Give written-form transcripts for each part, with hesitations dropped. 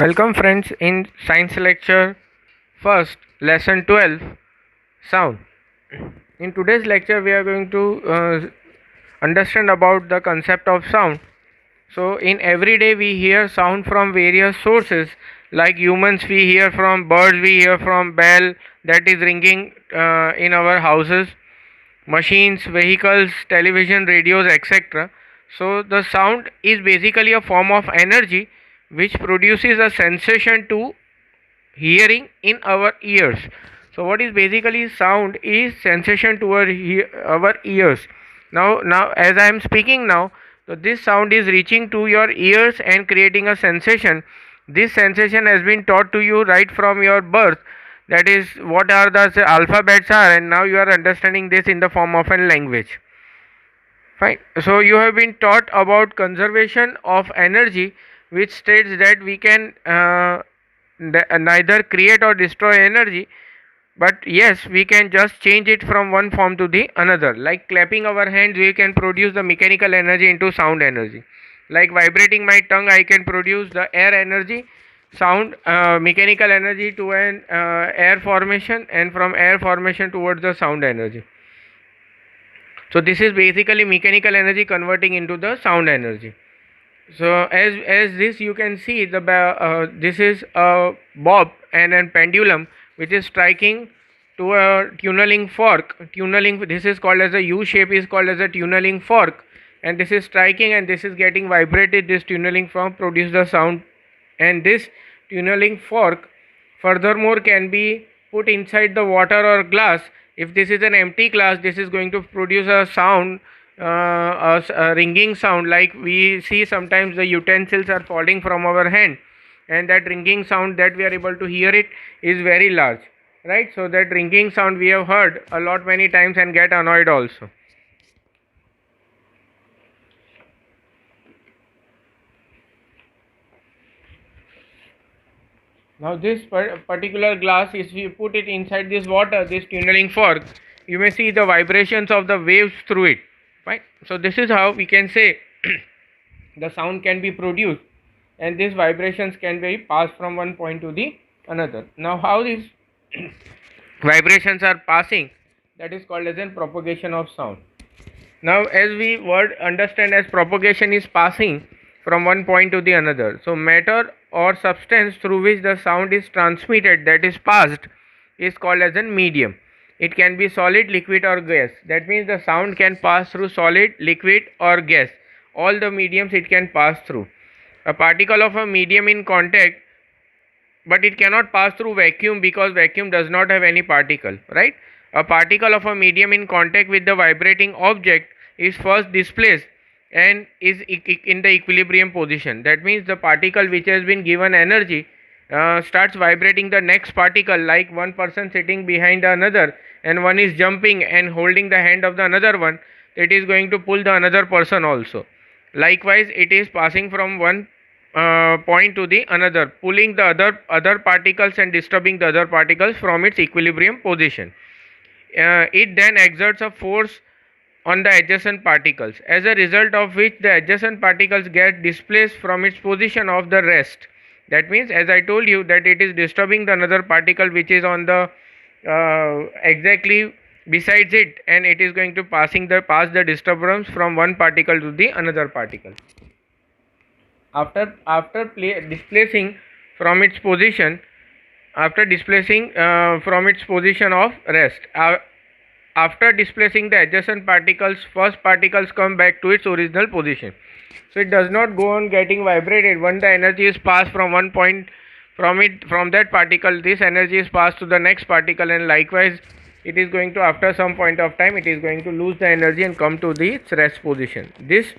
Welcome friends in science lecture first lesson 12 sound. In today's lecture we are going to understand about the concept of sound. So in every day we hear sound from various sources, like humans we hear from birds, we hear from bell that is ringing in our houses, machines, vehicles, television, radios, etc. So the sound is basically a form of energy which produces a sensation to hearing in our ears. So what is basically sound is sensation to our ears. Now as I am speaking now, so this sound is reaching to your ears and creating a sensation. This sensation has been taught to you right from your birth, that is what are the alphabets are, and now you are understanding this in the form of a language. Fine. So you have been taught about conservation of energy, which states that we can neither create or destroy energy, but yes, we can just change it from one form to the another. Like clapping our hands, we can produce the mechanical energy into sound energy. Like vibrating my tongue, I can produce the air energy, sound mechanical energy to an air formation, and from air formation towards the sound energy. So this is basically mechanical energy converting into the sound energy. So as this you can see this is a bob and a pendulum which is striking to a tunneling fork. Tunneling, this is called as a U shape, is called as a tunneling fork, and this is striking and this is getting vibrated. This tunneling fork produce the sound, and this tunneling fork furthermore can be put inside the water or glass. If this is an empty glass, this is going to produce a sound, a ringing sound, like we see sometimes the utensils are falling from our hand, and that ringing sound that we are able to hear it is very large, right? So that ringing sound we have heard a lot many times and get annoyed also. Now this particular glass, if you put it inside this water, this tunneling fork, you may see the vibrations of the waves through it, right? So this is how we can say the sound can be produced, and these vibrations can be passed from one point to the another. Now how these vibrations are passing, that is called as a propagation of sound. Now as we word understand as propagation is passing from one point to the another. So matter or substance through which the sound is transmitted, that is passed, is called as a medium. It can be solid, liquid or gas. That means the sound can pass through solid, liquid or gas. All the mediums it can pass through. A particle of a medium in contact, but it cannot pass through vacuum because vacuum does not have any particle, right? A particle of a medium in contact with the vibrating object is first displaced and is in the equilibrium position. That means the particle which has been given energy starts vibrating the next particle, like one person sitting behind another and one is jumping and holding the hand of the another one. It is going to pull the another person also. Likewise, it is passing from one point to the another, pulling the other particles and disturbing the other particles from its equilibrium position. It then exerts a force on the adjacent particles, as a result of which the adjacent particles get displaced from its position of the rest. That means, as I told you, that it is disturbing the another particle which is on the exactly besides it, and it is going to pass the disturbance from one particle to the another particle. Displacing from its position, after displacing from its position of rest, after displacing the adjacent particles, first particles come back to its original position. So it does not go on getting vibrated. When the energy is passed from one point, from that particle, this energy is passed to the next particle, and likewise it is going to, after some point of time, it is going to lose the energy and come to its rest position. This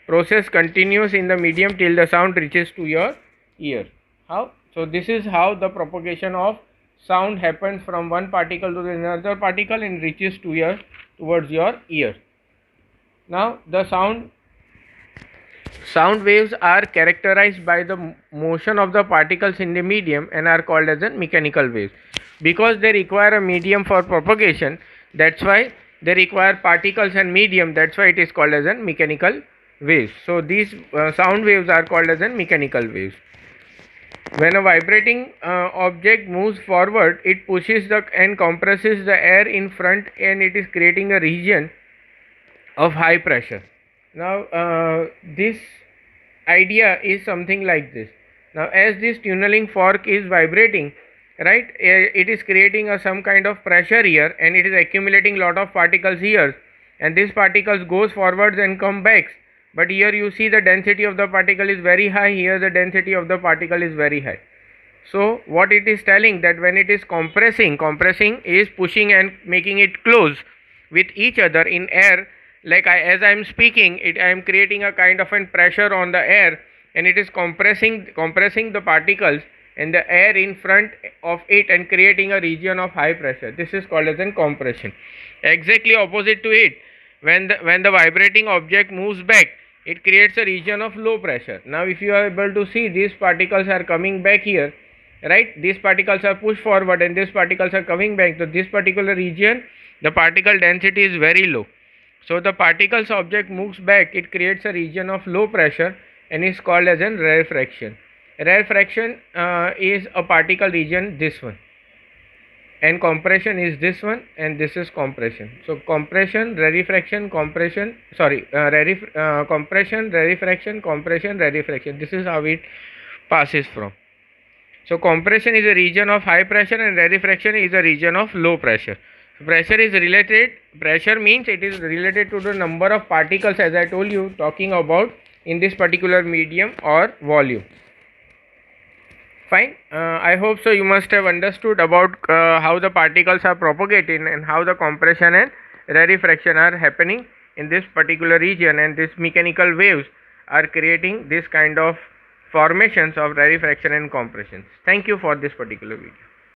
process continues in the medium till the sound reaches to your ear. How? So this is how the propagation of sound happens from one particle to another particle and reaches towards your ear. Now the sound waves are characterized by the motion of the particles in the medium and are called as mechanical waves. Because they require a medium for propagation, that's why they require particles and medium, that's why it is called as mechanical waves. So these sound waves are called as mechanical waves. When a vibrating object moves forward, it pushes and compresses the air in front, and it is creating a region of high pressure. Now, this idea is something like this. Now, as this tunneling fork is vibrating, right, it is creating some kind of pressure here, and it is accumulating lot of particles here, and these particles goes forwards and come back. But here you see the density of the particle is very high, here the density of the particle is very high. So what it is telling, that when it is compressing is pushing and making it close with each other in air. Like as I am speaking, I am creating a kind of an pressure on the air, and it is compressing the particles and the air in front of it and creating a region of high pressure. This is called as an compression. Exactly opposite to it, when the vibrating object moves back, it creates a region of low pressure. Now if you are able to see, these particles are coming back here, right? These particles are pushed forward and these particles are coming back. So this particular region, the particle density is very low. So the particles object moves back, it creates a region of low pressure and is called as an rarefaction. Rarefaction is a particle region, this one, and compression is this one, and this is compression. So compression, rarefaction, compression, compression, rarefaction, compression, rarefaction. This is how it passes from. So compression is a region of high pressure and rarefaction is a region of low pressure. Pressure means it is related to the number of particles, as I told you, talking about in this particular medium or volume. Fine. I hope so you must have understood about how the particles are propagating and how the compression and rarefaction are happening in this particular region, and these mechanical waves are creating this kind of formations of rarefaction and compression. Thank you for this particular video.